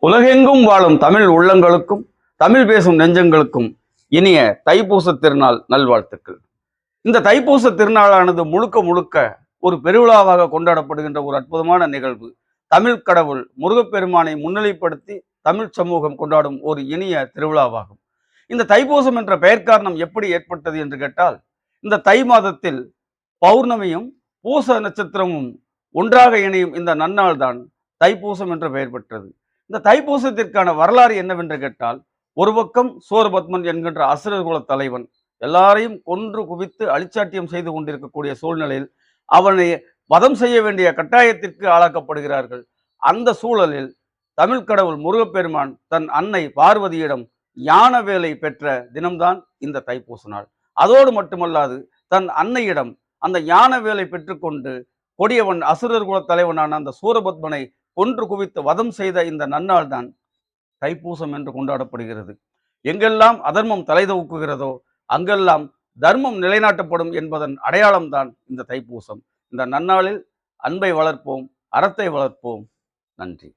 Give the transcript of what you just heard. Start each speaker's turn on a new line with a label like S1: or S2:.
S1: உலகெங்கும் வாழும் தமிழ் உள்ளங்களுக்கும் தமிழ் பேசும் நெஞ்சங்களுக்கும் இனிய தைப்பூச திருநாள் நல்வாழ்த்துக்கள். இந்த தைப்பூச திருநாளானது முழுக்க முழுக்க ஒரு பெருவிழாவாக கொண்டாடப்படுகின்ற ஒரு அற்புதமான நிகழ்வு. தமிழ் கடவுள் முருகப்பெருமானை முன்னிலைப்படுத்தி தமிழ் சமூகம் கொண்டாடும் ஒரு இனிய திருவிழாவாகும். இந்த தைப்பூசம் என்ற பெயர் காரணம் எப்படி ஏற்பட்டது என்று கேட்டால், இந்த தை மாதத்தில் பௌர்ணமியும் பூச நட்சத்திரமும் ஒன்றாக இணையும் இந்த நன்னாள் தான் தைப்பூசம் என்ற பெயர் பெற்றது. இந்த தைப்பூசத்திற்கான வரலாறு என்னவென்று கேட்டால், ஒரு பக்கம் சூரபத்மன் என்கின்ற அசுரர் குல தலைவன் எல்லாரையும் கொன்று குவித்து அழிச்சாட்டியம் செய்து கொண்டிருக்கக்கூடிய சூழ்நிலையில் அவனை வதம் செய்ய வேண்டிய கட்டாயத்திற்கு ஆளாக்கப்படுகிறார்கள். அந்த சூழலில் தமிழ் கடவுள் முருகப்பெருமான் தன் அன்னை பார்வதியிடம் ஞான வேலை பெற்ற தினம்தான் இந்த தைப்பூச நாள். அதோடு மட்டுமல்லாது தன் அன்னையிடம் அந்த ஞான வேலை பெற்றுக்கொண்டு கொடியவன் அசுரர் குல தலைவனான அந்த சூரபத்மனை கொன்று குவித்து வதம் செய்த இந்த நன்னாள் தான் தைப்பூசம் என்று கொண்டாடப்படுகிறது. எங்கெல்லாம் அதர்மம் தலைதூக்குகிறதோ அங்கெல்லாம் தர்மம் நிலைநாட்டப்படும் என்பதன் அடையாளம்தான் இந்த தைப்பூசம். இந்த நன்னாளில் அன்பை வளர்ப்போம், அறத்தை வளர்ப்போம். நன்றி.